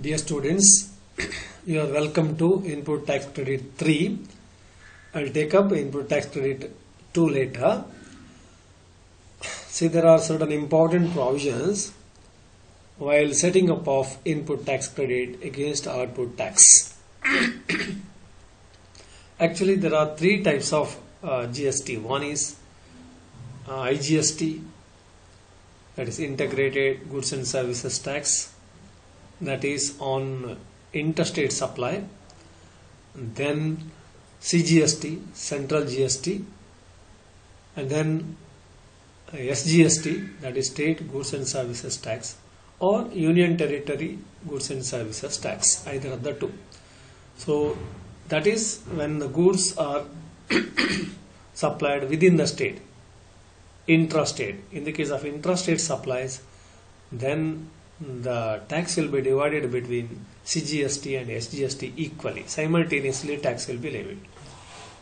Dear students, you are welcome to Input Tax Credit 3. I will take up Input Tax Credit 2 later. See, there are certain important provisions while setting up of Input Tax Credit against Output Tax. Actually, there are three types of GST. One is IGST, that is Integrated Goods and Services Tax. That is on interstate supply. Then CGST, Central GST, and then SGST, that is State Goods and Services Tax, or Union Territory Goods and Services Tax, either of the two. So that is when the goods are supplied within the state, intrastate. In the case of intrastate supplies, then the tax will be divided between CGST and SGST equally. Simultaneously, tax will be levied.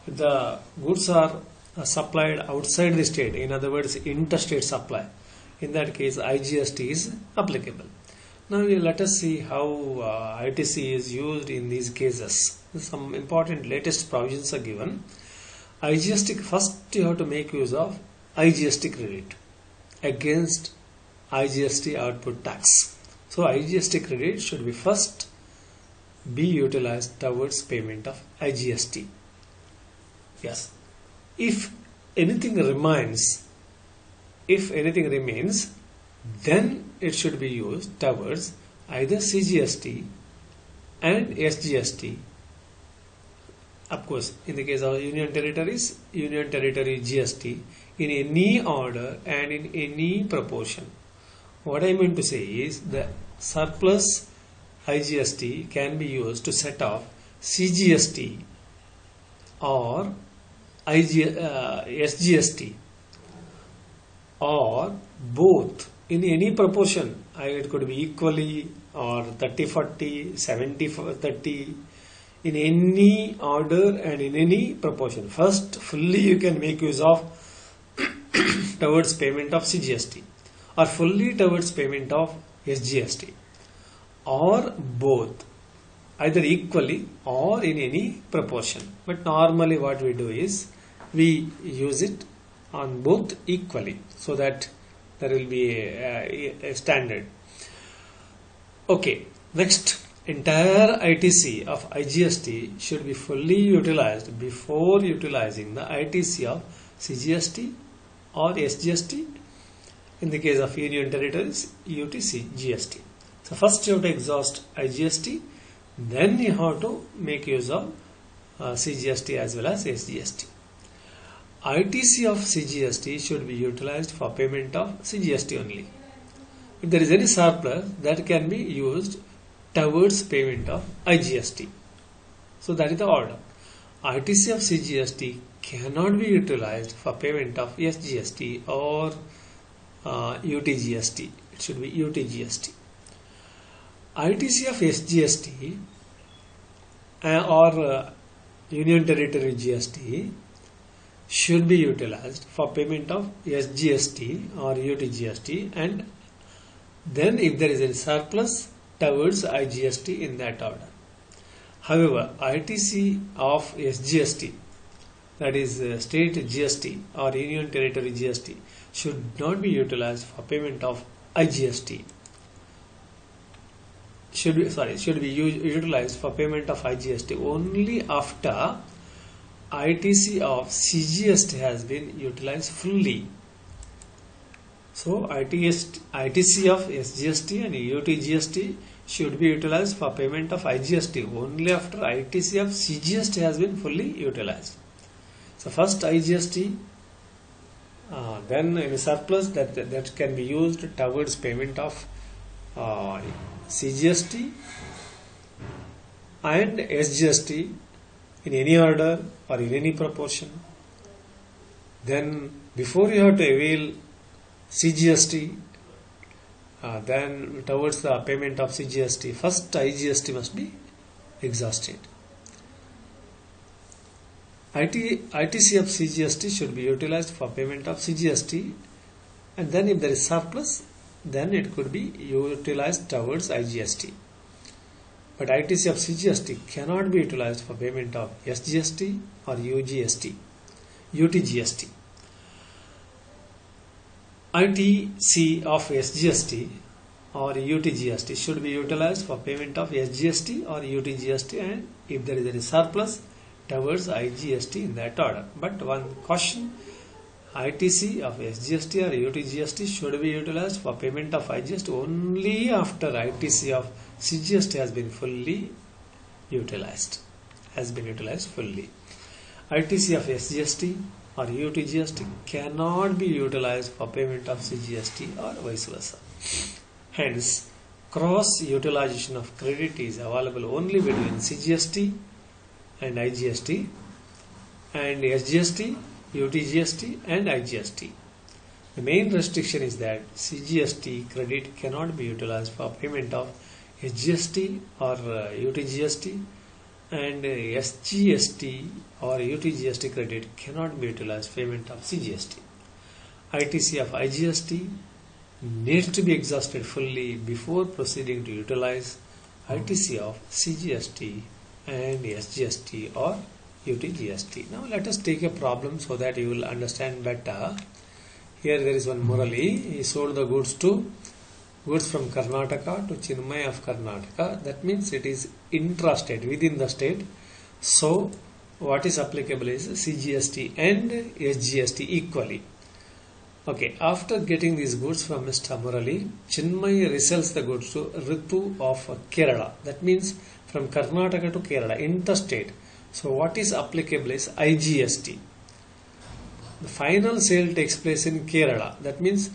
If the goods are supplied outside the state, in other words, interstate supply, in that case, IGST is applicable. Now, let us see how ITC is used in these cases. Some important latest provisions are given. IGST, first you have to make use of IGST credit against IGST output tax. So IGST credit should be first be utilized towards payment of IGST. Yes. If anything remains, then it should be used towards either CGST and SGST. Of course, in the case of Union Territories, Union Territory GST in any order and in any proportion. What I mean to say is the surplus IGST can be used to set off CGST or SGST or both in any proportion. It could be equally or 30-40, 70-30, in any order and in any proportion. First, fully you can make use of towards payment of CGST, or fully towards payment of SGST, or both, either equally or in any proportion. But normally what we do is we use it on both equally, so that there will be a standard. Okay, next, entire ITC of IGST should be fully utilized before utilizing the ITC of CGST or SGST. In the case of Union Territories, UTC, GST. So first you have to exhaust IGST, then you have to make use of CGST as well as SGST. ITC of CGST should be utilized for payment of CGST only. If there is any surplus, that can be used towards payment of IGST. So that is the order. ITC of CGST cannot be utilized for payment of SGST or UTGST. It should be UTGST. ITC of SGST or Union Territory GST should be utilized for payment of SGST or UTGST, and then if there is a surplus towards IGST in that order. However, ITC of SGST, that is State GST or Union Territory GST, should not be utilized for payment of IGST. Should be utilized for payment of IGST only after ITC of CGST has been utilized fully. So ITC of SGST and UTGST should be utilized for payment of IGST only after ITC of CGST has been fully utilized. So first IGST, then any surplus that can be used towards payment of CGST and SGST in any order or in any proportion. Then before you have to avail CGST, then towards the payment of CGST, first IGST must be exhausted. ITC of CGST should be utilized for payment of CGST, and then if there is surplus, then it could be utilized towards IGST. But ITC of CGST cannot be utilized for payment of SGST or UTGST. ITC of SGST or UTGST should be utilized for payment of SGST or UTGST, and if there is any surplus towards IGST in that order. But one caution, ITC of SGST or UTGST should be utilized for payment of IGST only after ITC of CGST has been fully utilized. ITC of SGST or UTGST cannot be utilized for payment of CGST or vice versa. Hence, cross utilization of credit is available only between CGST and IGST, and SGST, UTGST and IGST. The main restriction is that CGST credit cannot be utilized for payment of SGST or UTGST, and SGST or UTGST credit cannot be utilized for payment of CGST. ITC of IGST needs to be exhausted fully before proceeding to utilize ITC of CGST and SGST or UTGST. Now let us take a problem so that you will understand better. Here there is one Murali. He sold the goods from Karnataka to Chinmay of Karnataka. That means it is intrastate, within the state. So what is applicable is CGST and SGST equally. Okay, after getting these goods from Mr. Murali, Chinmay resells the goods to Ritu of Kerala. That means from Karnataka to Kerala, interstate. So what is applicable is IGST. The final sale takes place in Kerala. That means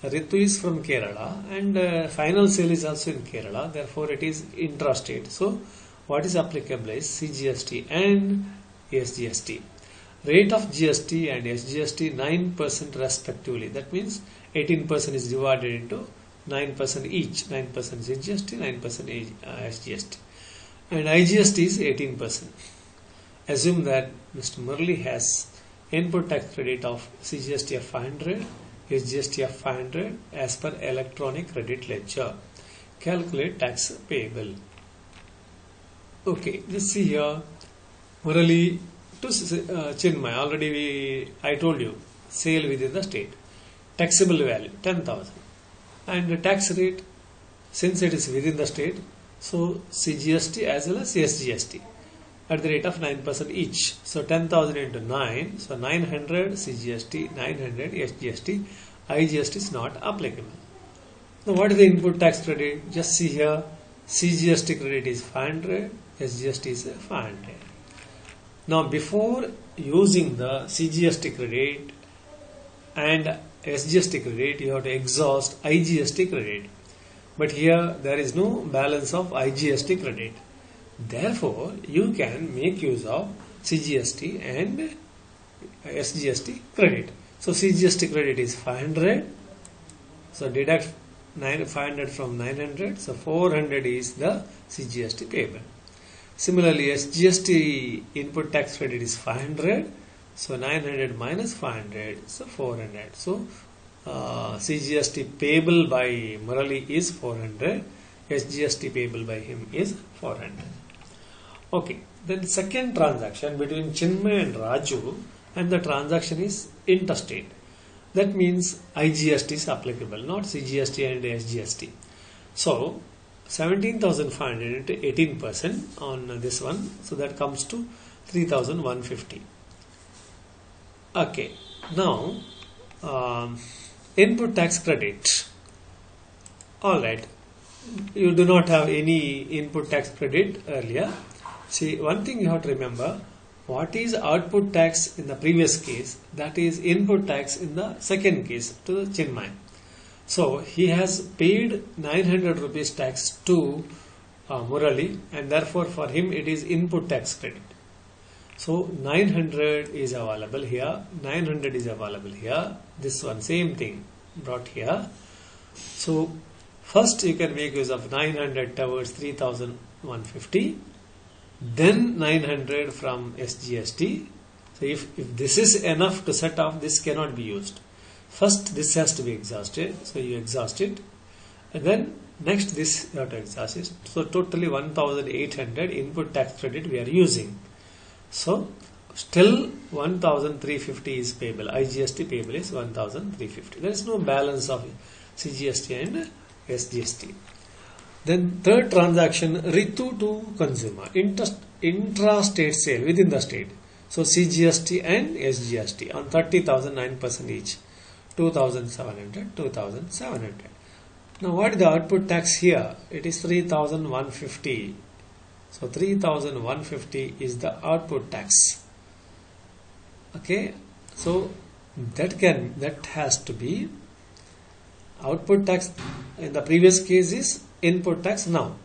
Ritu is from Kerala and final sale is also in Kerala. Therefore, it is intrastate. So what is applicable is CGST and SGST. Rate of GST and SGST 9% respectively. That means 18% is divided into 9% each. 9% CGST, 9% SGST. And IGST is 18%. Assume that Mr. Murali has input tax credit of CGST of 500, SGST of 500 as per electronic credit ledger. Calculate tax payable. Okay, just see here. Murali to Chinmay, already I told you, sale within the state. Taxable value 10,000, and the tax rate, since it is within the state, so CGST as well as SGST at the rate of 9% each. So 10,000 into 9, so 900 CGST, 900 SGST, IGST is not applicable. Now what is the input tax credit? Just see here, CGST credit is 500, SGST is 500. Now before using the CGST credit and SGST credit, you have to exhaust IGST credit. But here there is no balance of IGST credit. Therefore, you can make use of CGST and SGST credit. So CGST credit is 500. So deduct 500 from 900. So 400 is the CGST payable. Similarly, SGST input tax credit is 500. So 900 minus 500, so 400. So CGST payable by Murali is 400. SGST payable by him is 400. Okay, then second transaction between Chinmay and Raju, and the transaction is interstate. That means IGST is applicable, not CGST and SGST. So 17,500 into 18% on this one, so that comes to 3,150. Okay, now input tax credit. Alright, you do not have any input tax credit earlier. See, one thing you have to remember, what is output tax in the previous case, that is input tax in the second case to the Chinmay. So he has paid 900 rupees tax to Murali, and therefore for him it is input tax credit. So 900 is available here, 900 is available here, this one same thing brought here. So first you can make use of 900 towards 3,150, then 900 from SGST. So if this is enough to set off, this cannot be used. First this has to be exhausted, so you exhaust it, and then Next, this you have to exhaust is, so totally 1,800 input tax credit we are using. So still 1,350 is payable. IGST payable is 1,350. There is no balance of CGST and SGST. Then third transaction, Ritu to consumer, intra-state sale within the state. So CGST and SGST on 30,000, 9% each, 2,700, 2,700. Now what is the output tax here? It is 3,150. So 3,150 is the output tax. Okay, so that has to be output tax. In the previous case is input tax now.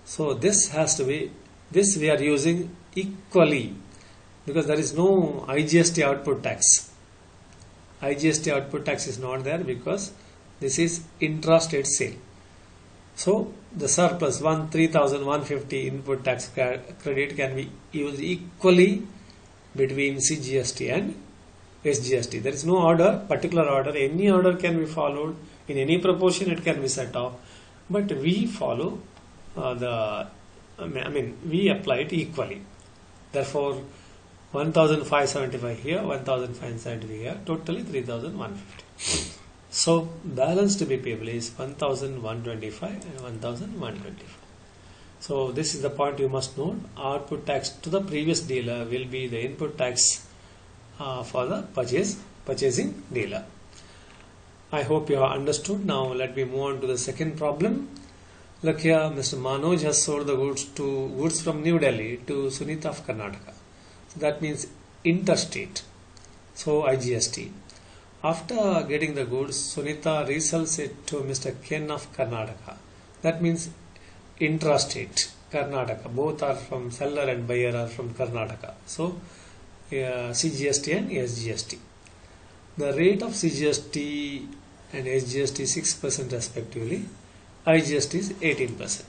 So this has to be, this we are using equally because there is no IGST output tax. IGST output tax is not there because this is intra-state sale. So the surplus 3,150 input tax credit can be used equally between CGST and SGST. There is no order, particular order. Any order can be followed in any proportion. It can be set off, but we follow we apply it equally. Therefore, 1,575 here, 1,575 here, totally 3,150. So balance to be payable is 1,125 and 1,125. So this is the point you must know. Output tax to the previous dealer will be the input tax for the purchasing dealer. I hope you have understood. Now let me move on to the second problem. Look here, Mr. Manoj has sold the goods from New Delhi to Sunita of Karnataka. So that means interstate. So IGST. After getting the goods, Sunita resells it to Mr. Ken of Karnataka. That means intrastate, Karnataka. Both are from seller and buyer are from Karnataka. So CGST and SGST. The rate of CGST and SGST is 6% respectively. IGST is 18%.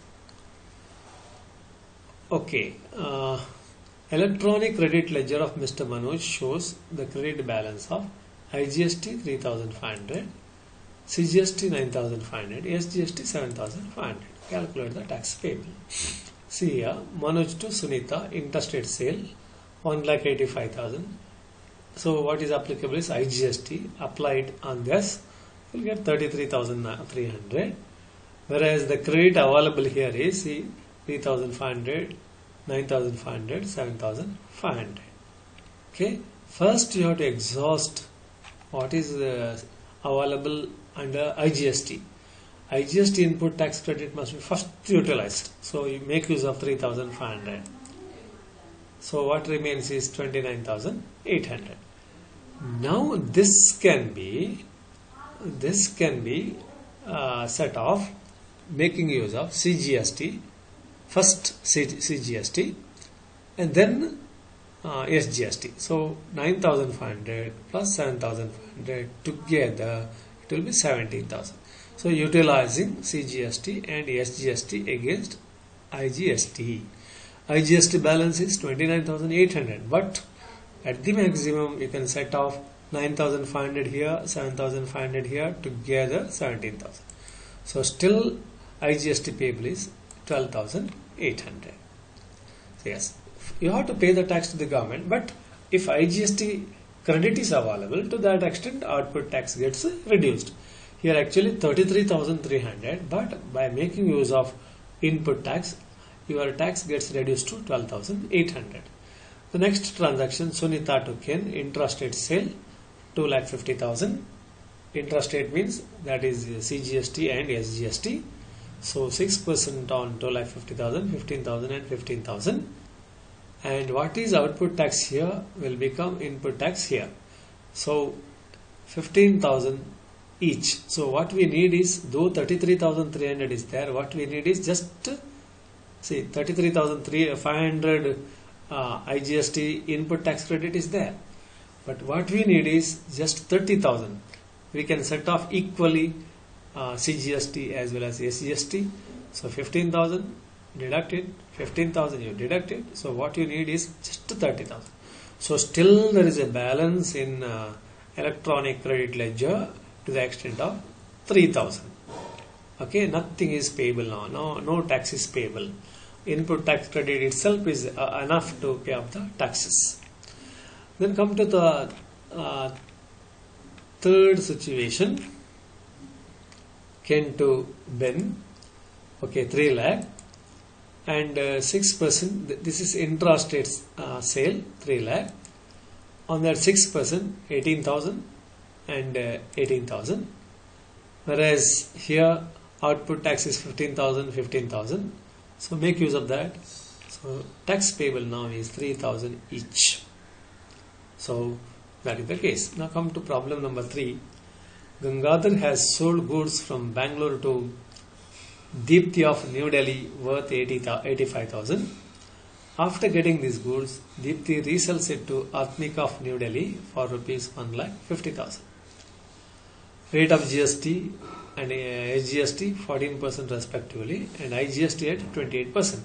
Okay. Electronic credit ledger of Mr. Manoj shows the credit balance of IGST 3,500, CGST 9,500, SGST 7,500. Calculate the tax payable. See here, Manoj to Sunita, interstate sale, 1,85,000. So what is applicable is IGST. Applied on this, you will get 33,300. Whereas the credit available here is 3,500, 9,500, 7,500. Okay. First you have to exhaust what is available under IGST. IGST input tax credit must be first utilized. So you make use of 3,500. So what remains is 29,800. Now this can be set off making use of CGST, first CGST and then SGST. So 9,500 plus 7,500 together it will be 17,000. So utilizing CGST and SGST against IGST. IGST balance is 29,800, but at the maximum you can set off 9,500 here, 7,500 here, together 17,000. So still IGST payable is 12,800. So yes, you have to pay the tax to the government, but if IGST credit is available, to that extent output tax gets reduced. Here actually 33,300, but by making use of input tax, your tax gets reduced to 12,800. The next transaction, Sunita to Ken, intrastate sale, 2,50,000. Intrastate means that is CGST and SGST. So 6% on 2,50,000, 15,000 and 15,000. And what is output tax here will become input tax here. So 15,000 each. So what we need is, though 33,300 is there, what we need is just see 33,500 IGST input tax credit is there. But what we need is just 30,000. We can set off equally CGST as well as SGST. So 15,000 deducted, 15,000 you deducted. So what you need is just 30,000. So still there is a balance in electronic credit ledger to the extent of 3,000. Okay, nothing is payable now. No tax is payable. Input tax credit itself is enough to pay off the taxes. Then come to the third situation. Ken to Ben. Okay, 3 lakh and 6%. This is intrastate sale, 3 lakh. On that 6%, 18,000 and 18,000. Whereas here output tax is 15,000, 15,000. So make use of that. So tax payable now is 3,000 each. So that is the case. Now come to problem number 3. Gangadhar has sold goods from Bangalore to Deepti of New Delhi worth 85,000. After getting these goods, Deepti resells it to Atmika of New Delhi for rupees 1,50,000. Rate of GST and SGST 14% respectively and IGST at 28%.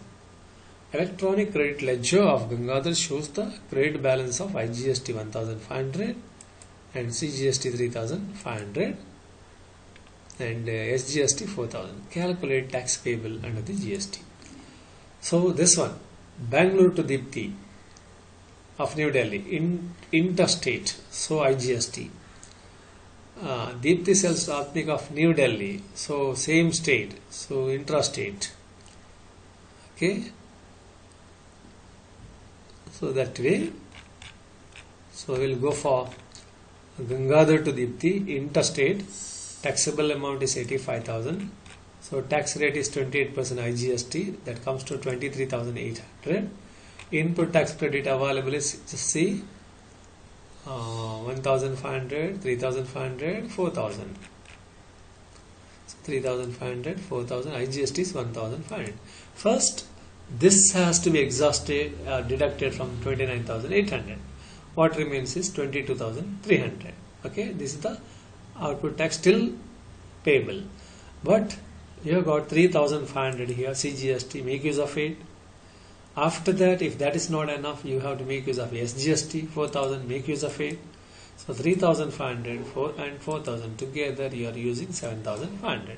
Electronic credit ledger of Gangadhar shows the credit balance of IGST 1,500 and CGST 3,500 and SGST 4,000. Calculate tax payable under the GST. So this one, Bangalore to Deepti of New Delhi, interstate, so IGST. Deepti sells to Atmika of New Delhi, so same state, so intrastate. Okay, so that way, so we'll go for Gangadhar to Deepti, interstate, taxable amount is 85,000, so tax rate is 28% IGST, that comes to 23,800. Input tax credit available is, just see, 1,500, 3,500, 4,000. 3,500, 4,000, IGST is 1,500. First, this has to be exhausted, deducted from 29,800. What remains is 22,300. Okay, this is the output tax still payable. But you have got 3,500 here, CGST, make use of it. After that, if that is not enough, you have to make use of SGST, 4,000, make use of it. So 3,500 and 4,000 together, you are using 7,500.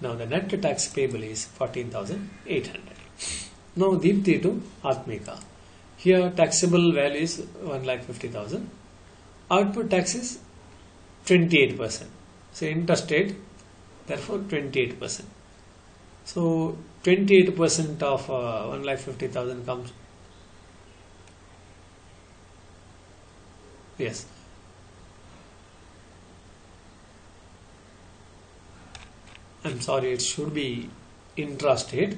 Now the net tax payable is 14,800. Now Deepti to Atmika. Here taxable value is 1,50,000. Output tax is 28%. So interstate, therefore 28%. So 28% of 1,50,000 comes. Yes. I'm sorry, it should be intrastate.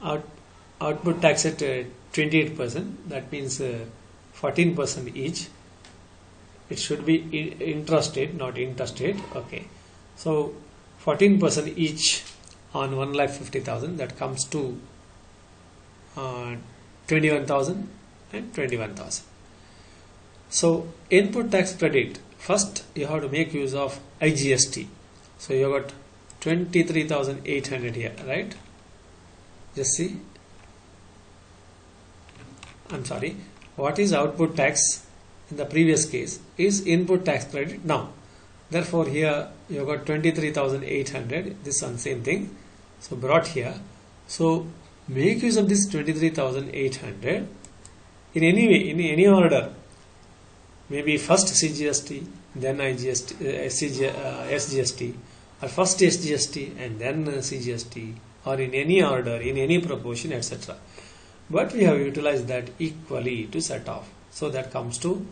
Output tax at 28%. That means 14% each. It should be intrastate, not interstate. Okay. So 14% each on 1,50,000, that comes to 21,000 and 21,000. So input tax credit, first you have to make use of IGST. So you have got 23,800 here, right? Just see. I'm sorry. What is output tax in the previous case is input tax credit now. Therefore here you have got 23,800, this one same thing, so brought here. So make use of this 23,800 in any way, in any order, maybe first CGST, then SGST, or first SGST and then CGST, or in any order, in any proportion, etc. But we have utilized that equally to set off. So that comes to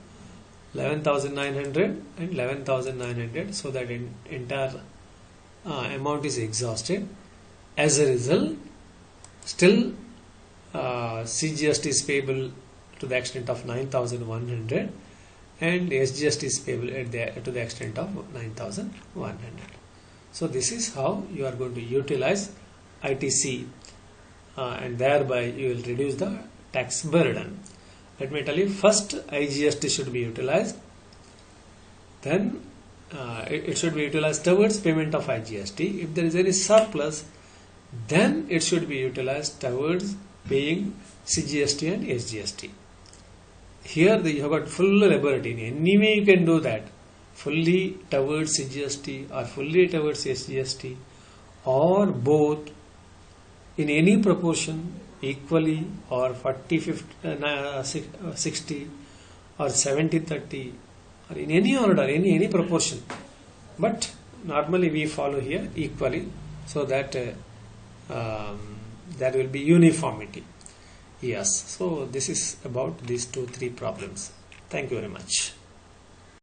11,900 and 11,900, so that entire amount is exhausted. As a result, still CGST is payable to the extent of 9,100 and SGST is payable to the extent of 9,100. So this is how you are going to utilize ITC and thereby you will reduce the tax burden. Let me tell you, first IGST should be utilized, then it should be utilized towards payment of IGST. If there is any surplus, then it should be utilized towards paying CGST and SGST. Here you have got full liberty. In any way you can do that, fully towards CGST or fully towards SGST or both in any proportion equally, or 40 50 60 or 70 30, or in any order, any proportion, but normally we follow here equally, so that there will be uniformity. Yes, so this is about these 2-3 problems. Thank you very much.